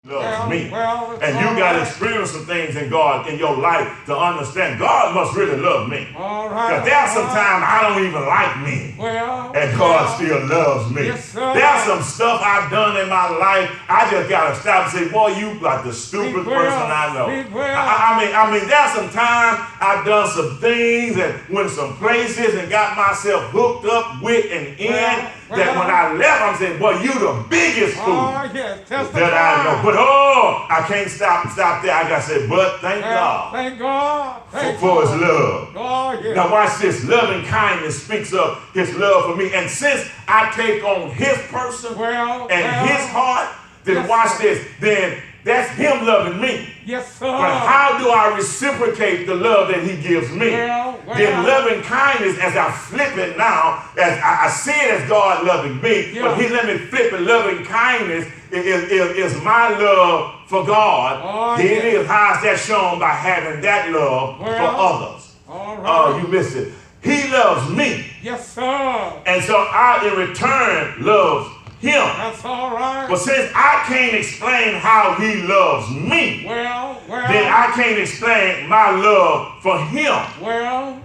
Loves me. And you got to experience some things in God in your life to understand God must really love me. Because there's some time I don't even like me. And God still loves me. There's some stuff I've done in my life. I just got to stop and say, boy, you like the stupidest person I know. I mean, there's some time I've done some things and went some places and got myself hooked up with and in that when I left, I'm saying, boy, you the biggest fool that I know. But I can't stop there. I got to say, but thank God. Thank God. For his love. Now watch this. Loving kindness speaks of his love for me. And since I take on his person and his heart, then watch this. Then that's him loving me. Yes, sir. But how do I reciprocate the love that he gives me? Then loving kindness, as I flip it now, as I see it as God loving me, but he let me flip it. Loving kindness is my love for God. Here it is. How is that shown? By having that love for others. You missed it. He loves me. Yes, sir. And so I, in return, love him. That's all right. But since I can't explain how he loves me, then I can't explain my love for him.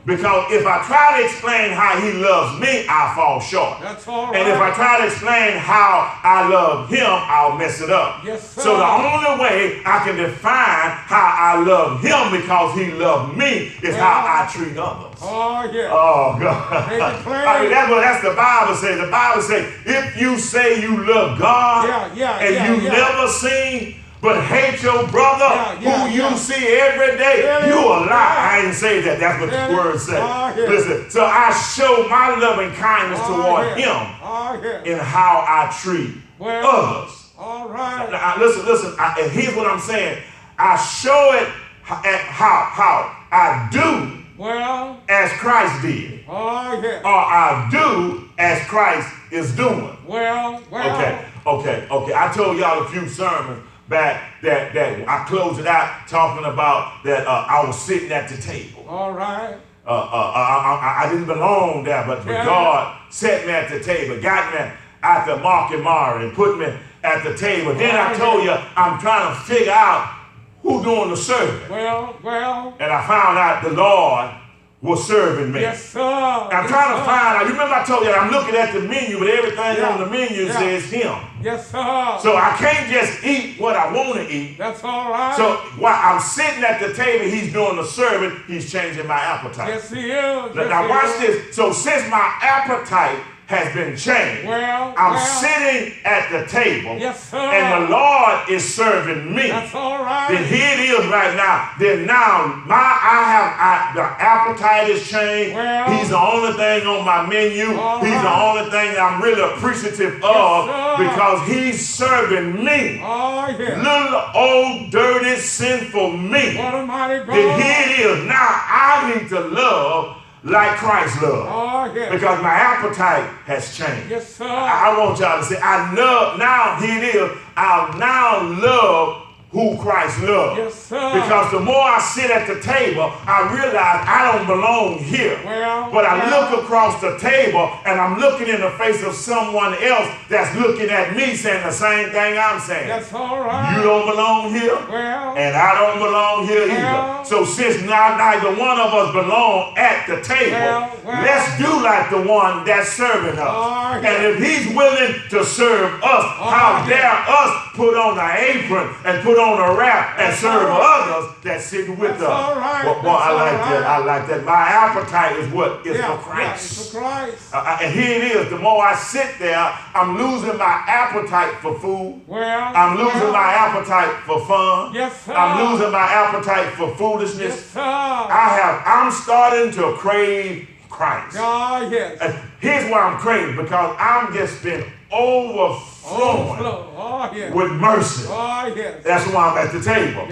Because if I try to explain how he loves me, I fall short. That's all right. And if I try to explain how I love him, I'll mess it up. Yes, sir. So the only way I can define how I love him because he loved me is how I treat others. Oh, God. I mean, that's what the Bible says. The Bible says, if you say you love God and you never seen but hate your brother who you see every day, you a lie. I ain't say that. That's what the word says. Listen, so I show my loving kindness toward him in how I treat others. All right. Now, listen. And here's what I'm saying. I show it how I do as Christ did. Or I do as Christ is doing. Okay. I told y'all a few sermons back that I closed it out talking about that I was sitting at the table. All right. I didn't belong there, but God set me at the table, got me at the market and put me at the table. Then I told you I'm trying to figure out who doing the serving. And I found out the Lord was serving me. Yes, sir. I'm trying to find out. You remember I told you I'm looking at the menu, but everything on the menu says him. Yes, sir. So I can't just eat what I want to eat. That's all right. So while I'm sitting at the table, he's doing the serving. He's changing my appetite. Yes, he is. Now watch this. So since my appetite has been changed, I'm sitting at the table, and the Lord is serving me. That's all right. Then here it is right now. Then now the appetite is changed. He's the only thing on my menu. He's the only thing that I'm really appreciative of because he's serving me. Little old dirty sinful me. What a mighty God. Then here it is. Now I need to love like Christ loved. Because my appetite has changed. Yes, sir. I want y'all to say, I love, now here it is, I'll now love who Christ loved. Yes, sir. Because the more I sit at the table, I realize I don't belong here. But I look across the table and I'm looking in the face of someone else that's looking at me saying the same thing I'm saying. That's all right. You don't belong here, and I don't belong here either. So since now neither one of us belong at the table, let's do like the one that's serving us. And if he's willing to serve us, how dare us put on an apron and put on a wrap and serve others that's sitting with us. Boy, I like that. I like that. My appetite is what? It's for Christ. For Christ. And here it is. The more I sit there, I'm losing my appetite for food. I'm losing my appetite for fun. Yes, sir. I'm losing my appetite for foolishness. Yes, sir. I'm starting to crave Christ. Yes. And here's why I'm craving, because I'm just been overflowing with mercy. That's why I'm at the table.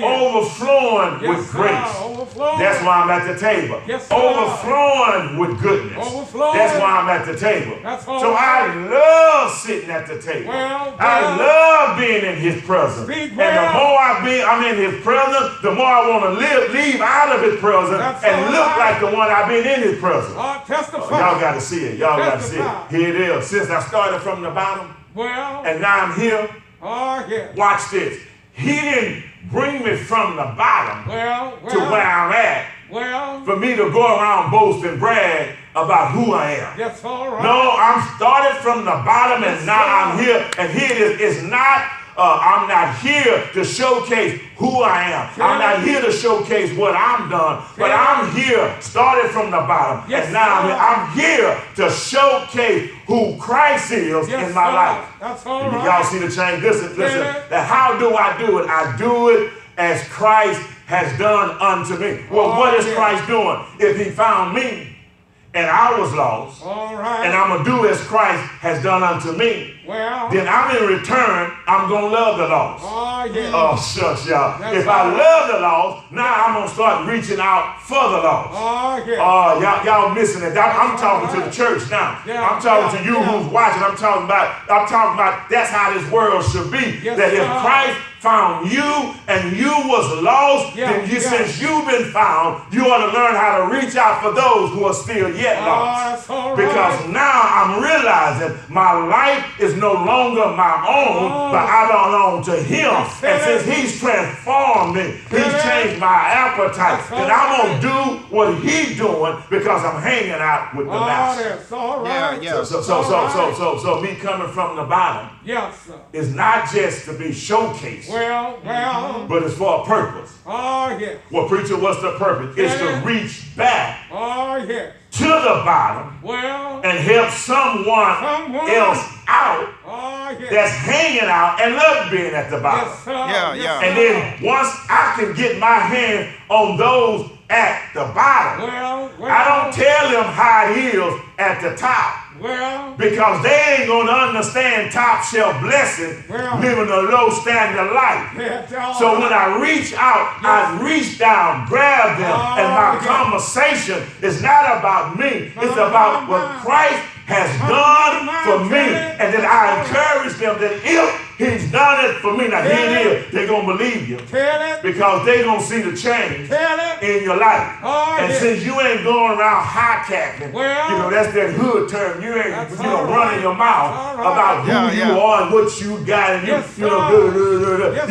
Overflowing with grace. That's why I'm at the table. Overflowing with goodness. That's why I'm at the table. So I love sitting at the table. I love being in his presence. And the more I'm in his presence, the more I want to leave out of his presence and look like the one I've been in his presence. Y'all got to see it. Y'all got to see it. Here it is. Since I started from the bottom, and now I'm here, Oh, yes. Watch this. He didn't bring me from the bottom to where I'm at for me to go around boast and brag about who I am. That's all right. No, I'm started from the bottom and now I'm here. And here it is. It's not, I'm not here to showcase who I am. I'm not here to showcase what I'm done. But I'm here, started from the bottom. And now I'm here to showcase who Christ is in my life. That's all right. Y'all see the change? Listen. Now, how do I do it? I do it as Christ has done unto me. Well, what is Christ doing? If he found me and I was lost, and I'm going to do as Christ has done unto me, then I'm in return, I'm going to love the lost. Oh, shucks, y'all. If I love the lost, now I'm going to start reaching out for the lost. Y'all missing it. I'm talking to the church now. I'm talking to you who's watching. I'm talking about that's how this world should be. That if Christ found you and you was lost, then since you've been found, you ought to learn how to reach out for those who are still yet lost. Because now I'm realizing my life is no longer my own, but I belong to him. And since he's transformed me, he's changed my appetite, then I'm going to do what he's doing because I'm hanging out with the master. So me coming from the bottom is not just to be showcased. But it's for a purpose. Well, preacher, what's the purpose? It's to reach back to the bottom and help someone else out that's hanging out and love being at the bottom. And then once I can get my hand on those at the bottom, I don't tell them how it is at the top. Because they ain't going to understand top shelf blessing, living a low standard life. So when I reach out, I reach down, grab them, and my conversation is not about me. It's about what Christ has done for me. And then I encourage them that if he's done it for me, now here it is, they're going to believe you. Because they're going to see the change in your life. And since you ain't going around high-capping, that's that hood term. You ain't running your mouth about who you are and what you got. And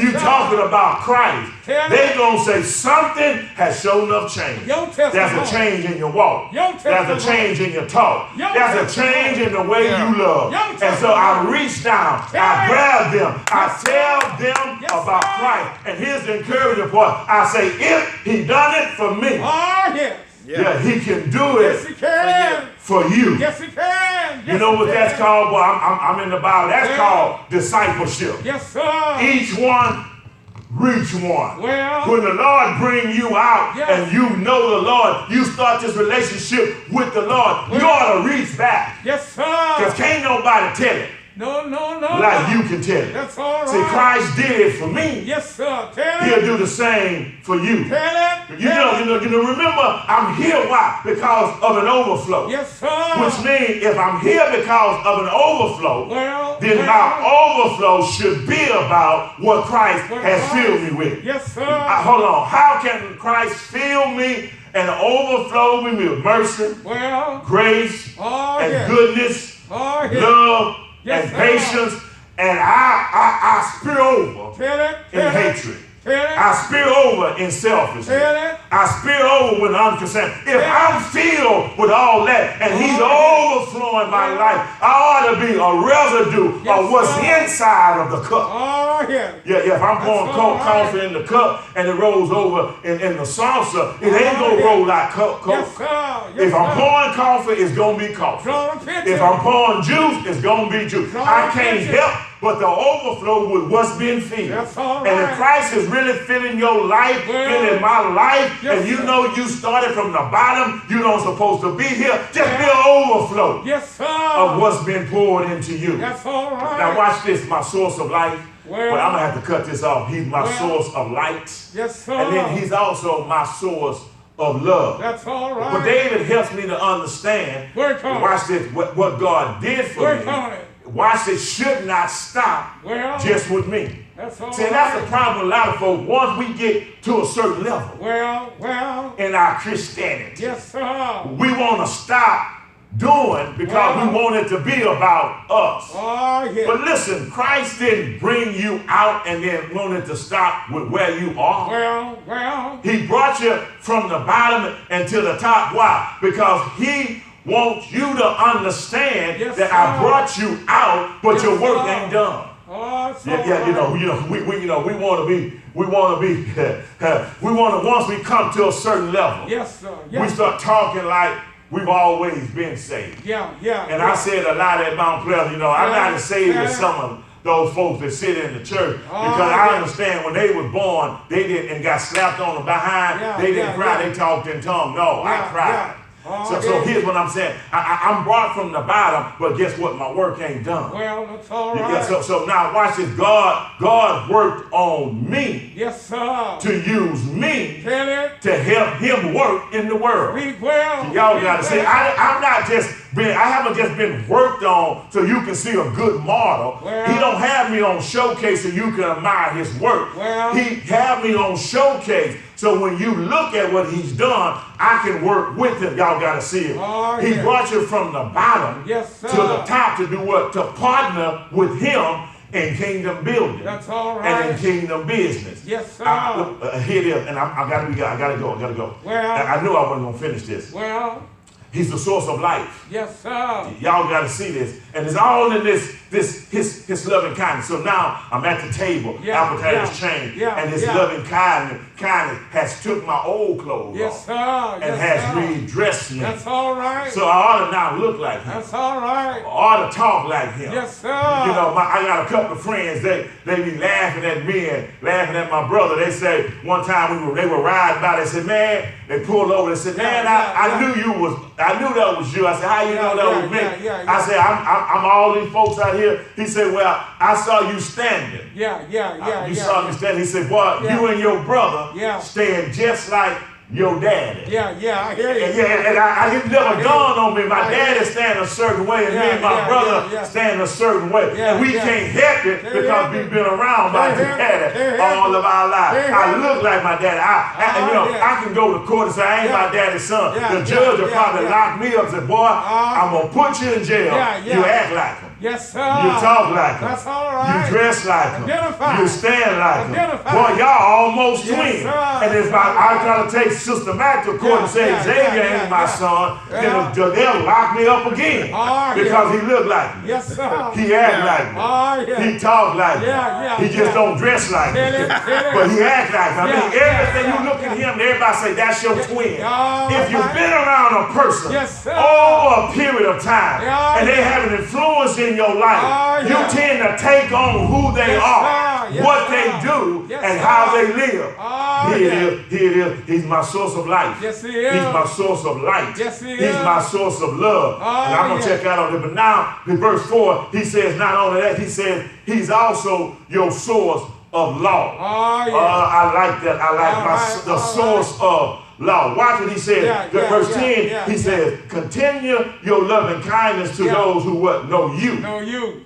you talking about Christ. They're going to say something has shown enough change. There's a change in your walk. There's a change in your talk. There's a change in the way you love. And so I reach down, I grab them, I tell them about Christ. And here's the encouraging part. I say, if he done it for me, he can do it for you. Yes, he can. You know what that's called? Well, I'm in the Bible. That's called discipleship. Yes, sir. Each one reach one. When the Lord bring you out and you know the Lord, you start this relationship with the Lord, you ought to reach back. Yes, sir. Because can't nobody tell it. No. Like you can tell it. That's all right. See, Christ did it for me. Yes, sir. Tell He'll it. do the same for you. Tell it. You know, remember, I'm here, why? Because of an overflow. Yes, sir. Which means if I'm here because of an overflow, then my overflow should be about what Christ has filled me with. Yes, sir. Hold on. How can Christ fill me and overflow me with mercy, grace, and goodness, love, and patience, and I spill over in hatred. I spill over in selfishness. I spill over with unconcerned. If I'm filled with all that and he's overflowing my life, I ought to be a residue of what's inside of the cup. If I'm pouring coffee in the cup and it rolls over in the saucer, it ain't going to roll like Coke. If I'm pouring coffee, it's going to be coffee. If I'm pouring juice, it's going to be juice. I can't help but the overflow with what's been filled. And if Christ is really filling your life, filling my life, and you know you started from the bottom, you don't supposed to be here, just be an overflow of what's been poured into you. Now watch this, my source of life. But I'm going to have to cut this off. He's my source of light. And then he's also my source of love. But David helps me to understand, watch this, what God did for me. Watch it should not stop just with me. See, that's the problem with a lot of folks. Once we get to a certain level in our Christianity, we want to stop doing because we want it to be about us. Oh, yeah. But listen, Christ didn't bring you out and then wanted to stop with where you are. Well. He brought you from the bottom and to the top. Why? Because he wants you to understand that I brought you out, but your work ain't done. Oh, we want to be, we want to, once we come to a certain level, yes, sir. We start talking like we've always been saved. And I said a lot at Mount Pleasant, I'm not as saved as some of those folks that sit in the church, because I understand when they was born, they didn't and got slapped on the behind, they didn't cry, they talked in tongues. No, I cried. So here's what I'm saying. I'm brought from the bottom, but guess what? My work ain't done. Well, that's all right. So now watch this. God worked on me. Yes, sir. To use me to help him work in the world. Y'all got to say, I haven't just been worked on so you can see a good model. He don't have me on showcase so you can admire his work. He have me on showcase so when you look at what he's done, I can work with him. Y'all got to see it. He brought you from the bottom to the top to do what? To partner with him in kingdom building. That's all right. And in kingdom business. Yes, sir. Here it is, and I gotta go. I knew I wasn't gonna finish this. He's the source of life. Yes, sir. Y'all got to see this. And it's all in his loving kindness. So now I'm at the table. Appetite has changed. And his loving kindness has took my old clothes off. And has redressed me. That's all right. So I ought to now look like him. That's all right. I ought to talk like him. Yes, sir. I got a couple of friends, they be laughing at me and laughing at my brother. They say one time they were riding by, they said, man, they pulled over, they said, man, I knew that was you. I said, how you know that was me? I said, I'm all these folks out here. He said, well, I saw you standing. You saw me standing. He said, boy, you and your brother stand just like your daddy. I hear you. And it never dawned on me. My daddy stand a certain way, and me and my brother stand a certain way. And we can't help it because we've been around my daddy all of our lives. I look like my daddy. I can go to court and say, I ain't my daddy's son. The judge will probably lock me up and say, boy, I'm going to put you in jail. You act like him. Yes, sir. You talk like him. That's all right. You dress like him. Identify. You stand like him. Identify. Boy, y'all almost twins. Sir. And if I try to take Sister Mac to court and say Xavier ain't my son, then they'll lock me up again because he look like me. Yes, sir. He act like me. He talk like me. He just don't dress like me. But he act like me. I mean, everything you look at him, everybody say that's your twin. If you've been around a person over a period of time and they have an influence in your life, you tend to take on who they are, what they do, and how they live. Here it is. He's my source of life. Yes, he is. He's my source of light. Yes, he is. He's my source of love. And I'm going to check out on it. But now, in verse 4, he says not only that, he says he's also your source of law. I like that. I like the source of law. Watch what he says. Verse 10, he says, continue your loving kindness to those who what? Know you. Know you.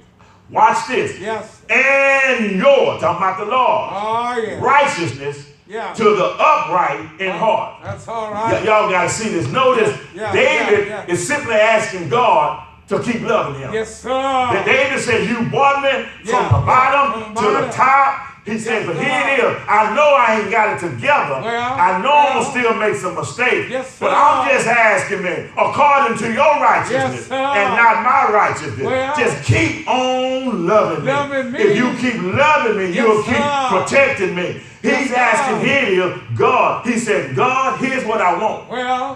Watch this. Yes. And your, talking about the law, righteousness to the upright in heart. That's all right. Y'all got to see this. Notice David is simply asking God to keep loving him. Yes, sir. David said, you brought me from the bottom to the top. He said, but here it is. I know I ain't got it together. I know I'm going to still make some mistakes. But I'm just asking me, according to your righteousness and not my righteousness, just keep on loving me. If you keep loving me, you'll keep protecting me. He's asking here, God. He said, God, here's what I want.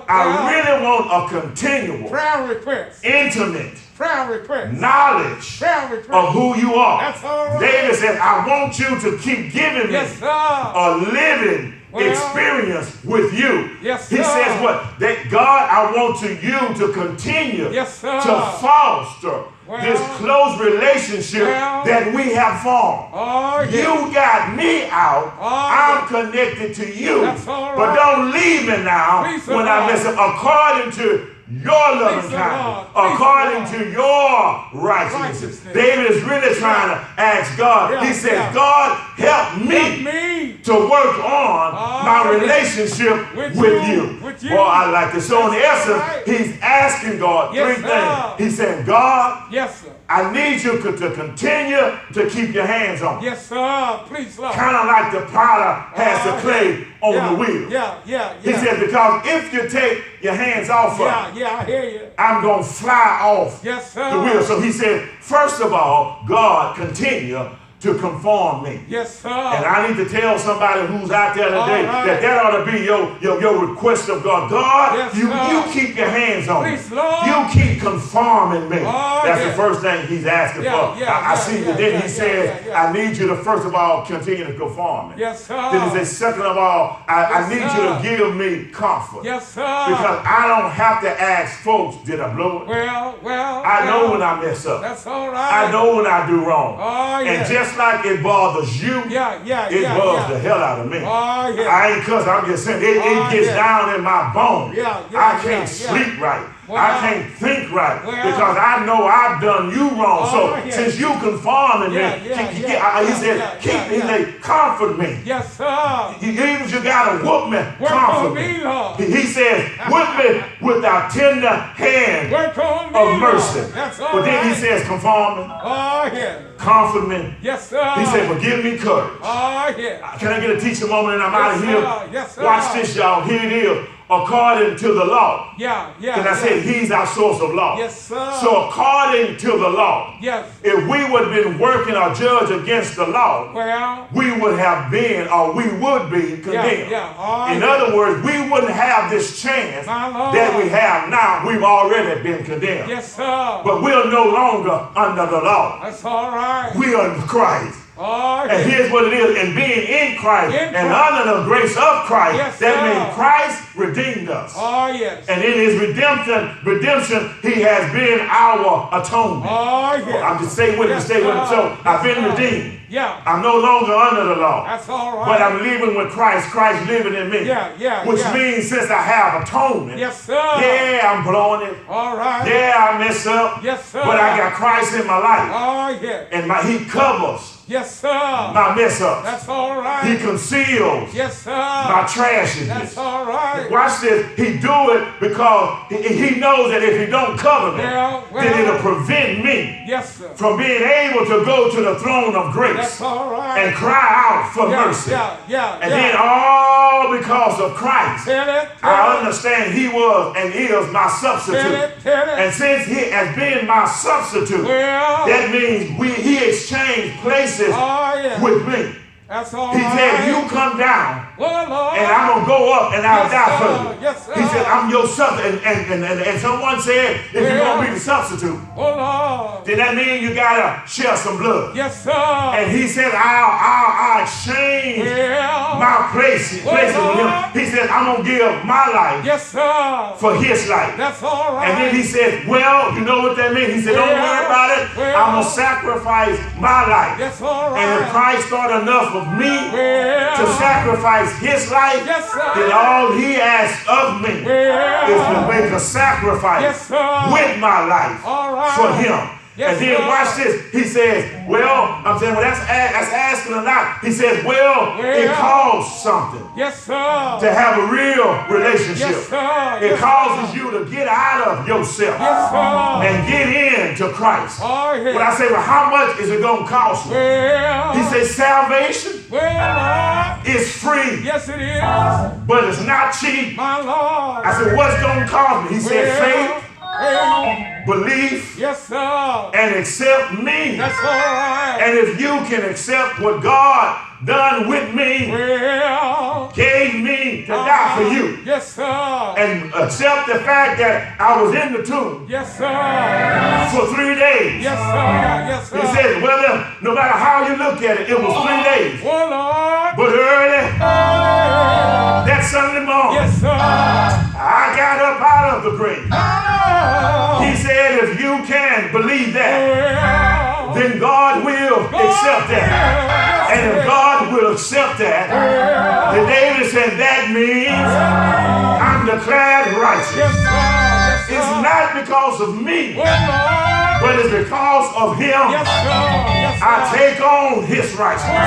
I really want a continual, prayer request, intimate, prayer request, knowledge of who you are. That's all right. David said, I want you to keep giving me a living experience with you. Yes, he says what? That God, I want you to continue to foster this close relationship that we have formed. You got me out. I'm connected to you. But don't leave me now when I mess up. According to your loving kindness, according to your righteousness. David is really trying to ask God. He says, God, help me to work on my relationship with you. with you. Boy, I like this. So in That's essence, right. he's asking God Yes, three sir. things. He's saying, God, Yes, sir. I need you to continue to keep your hands on me. Yes, sir. Please, Lord. Kind of like the potter has the clay on yeah, the wheel. Yeah. He said, because if you take your hands off of me, I hear you. I'm going to fly off Yes, sir. the wheel. So he said, first of all, God, continue to conform me. Yes, sir. And I need to tell somebody who's out there today that ought to be your request of God. God, Yes, you keep your hands on Please, me. Lord. You keep conforming me. That's yeah. the first thing he's asking for. I see that. Then he said, I need you to first of all continue to conform me. Yes, sir. Then he said, second of all, I need sir. you to give me comfort. Yes, sir. Because I don't have to ask folks, did I blow it? Well. I know when I mess up. That's all right. I know when I do wrong. Oh, yeah. And just like it bothers you, it bothers the hell out of me. Oh, yeah. I ain't cussing, I'm just saying, it gets down in my bones. I can't sleep right. I can't think right because I know I've done you wrong. So since you conforming me, he said, keep me, comfort me. Yes, sir. Even if you got to whoop me, Work comfort on me. me, Lord. He says, whip me with thy tender hand Work on me, of mercy. Lord. That's all But then he right. says, conform me, Oh, yeah. comfort me. Yes, sir. He said, but give me courage. Oh, yeah. Can I get a teacher moment and I'm out of Yes, here? sir. Yes, sir. Watch this, y'all. Here it is. According to the law. Because I said he's our source of law. Yes, sir. So according to the law, yes. if we would have been working or judged against the law, well, we would have been or we would be condemned. In other words, we wouldn't have this chance that we have now. We've already been condemned. Yes, sir. But we're no longer under the law. That's all right. We are in Christ. Oh, and here's what it is. And being in Christ and under the grace of Christ, that means Christ redeemed us. Oh, yes. And in his redemption, he has been our atonement. Oh, yes. I'm just stay with me. So I've been redeemed. Yeah. I'm no longer under the law. That's all right. But I'm living with Christ. Christ living in me. Which means since I have atonement. Yes, sir. Yeah, I'm blowing it. All right. Yeah, I mess up. Yes, sir. But I got Christ in my life. Oh, yeah. And he covers. Yes, sir. My mess ups. That's all right. He conceals. Yes, sir. My trashiness. That's all right. Watch this. He do it because he knows that if he don't cover me, then it'll prevent me from being able to go to the throne of grace. That's all right. And cry out for mercy. And then all because of Christ, I understand he was and is my substitute. And since he has been my substitute, that means he exchanged places with me. That's all he said, you come down, and I'm going to go up, and I'll die for you. Yes, he said, I'm your substitute. And someone said, if you're going to be the substitute, then that means you got to share some blood. Yes, sir. And he said, I'll exchange my places with him. He said, I'm going to give my life for his life. That's all right. And then he said, well, you know what that means? He said, don't worry about it. I'm going to sacrifice my life. That's all right. And if Christ thought enough of me to sacrifice his life, then all he asks of me is to make a sacrifice with my life for him. And then watch this. He says, well, I'm saying, well, that's asking a lot. He says, well, it costs something to have a real relationship. It causes you to get out of yourself and get into Christ. When I say, well, how much is it going to cost you? He says, salvation is free. Yes, it is. But it's not cheap. My Lord. I said, what's going to cost me? He said, faith. Belief and accept me. That's all right. And if you can accept what God done with me, gave me to die for you. Yes, sir. And accept the fact that I was in the tomb. Yes, sir. For 3 days. Yes, sir. Yes, sir. He said, well, no matter how you look at it, it was 3 days. Oh, Lord. But early that Sunday morning, yes, sir. I got up out of the grave. He said, if you can believe that, then God will accept that. And if God will accept that, then David said, that means I'm declared righteous. It's not because of me, but it's because of him. I take on his righteousness.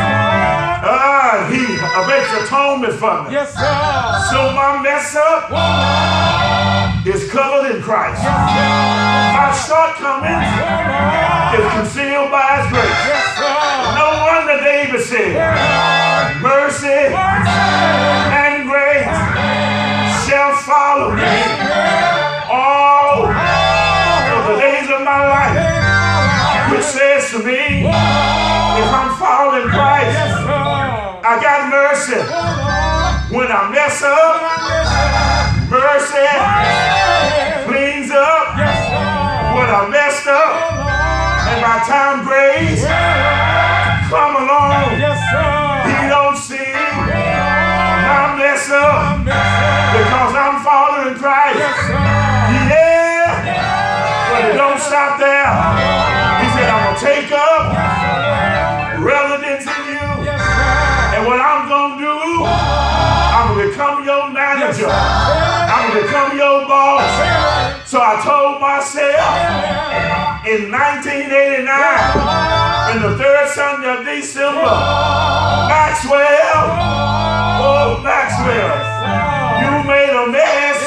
He makes atonement for me. Yes, sir. So my mess up is covered in Christ. Yes, sir. My shortcomings is concealed by His grace. Yes, sir. No wonder David said, mercy and grace shall follow me all of the days of my life. Which says to me, if I'm following Christ, I got mercy. When I mess up, mercy cleans up what I messed up. And by the time grace come along, He don't see my mess up because I'm following Christ. Yeah, but it don't stop there. He said, I'm going to take up residence in you. And what I'm going to do, I'm going to become your manager. I'm going to become your boss. So I told myself in 1989, in the third Sunday of December, Maxwell, oh Maxwell, you made a mess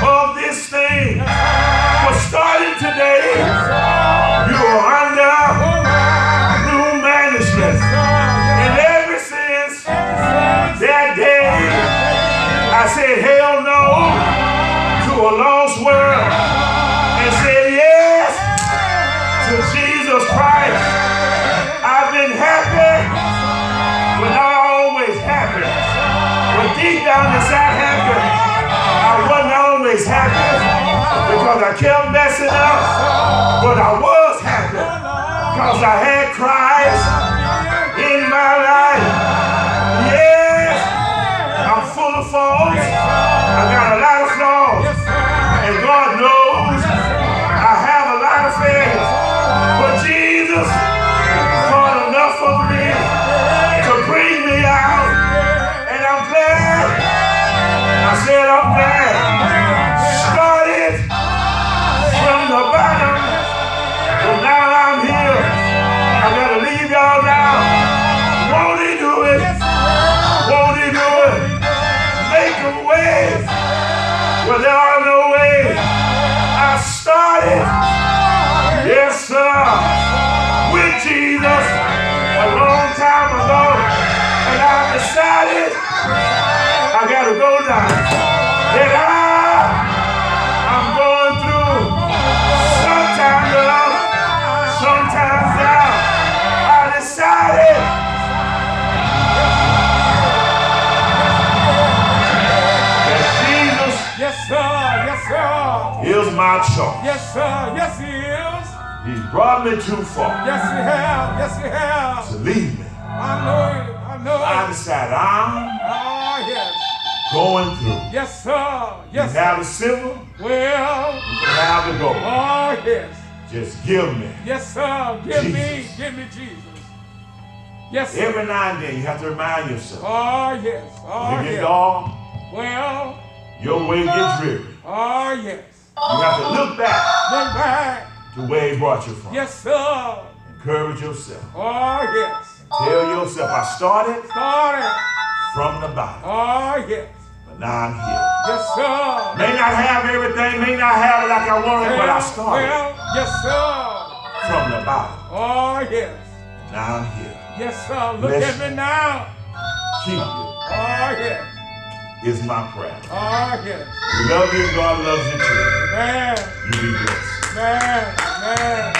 of this thing. But starting today, you are under new management. And ever since that day, I said hell no to a lost world and said yes to Jesus Christ. I've been happy, but not always happy. But deep down inside happy, I wasn't always happy because I kept messing up. But I was happy because I had Christ in my life. Yes, I'm full of faults. I got a lot of flaws. And God knows I have a lot of failures. But Jesus thought enough of me to bring me out. And I'm glad. I said I'm glad. Started from the bottom. But now I'm here. I gotta leave y'all now. Won't He do it? Won't He do it? Make a way where there are no ways. I started, yes sir, with Jesus a long time ago. And I decided I gotta go now. That I'm going through sometimes up, sometimes down. I decided that Jesus is my choice. Yes, sir. Yes, He is. He's brought me too far Yes, He has. Yes, He has. to leave me. I know it. I know I it. decided I'm Oh, yes. going through. Yes, sir. Yes, You have the silver, well, you can have the gold. oh, yes. Just give me. Yes, sir. Give me Jesus. Yes, sir. Every now and then you have to remind yourself. Oh, yes. Oh, When you get yes. dark, Well, your way gets dreary. oh, yes. You have to look back Look back. to where He brought you from. Yes, sir. Encourage yourself. Oh, yes. Tell yourself, I started Started. from the bottom, Oh, yes. but now I'm here. Yes, sir. May not have everything, may not have it like I wanted, but I started Well, yes, sir. from the bottom. Oh, yes. Now I'm here. Yes, sir. Look Bless at me now. Keep you Oh, yes. is my prayer. Oh, yes. We love you, God loves you too. Man, You be blessed. man, man.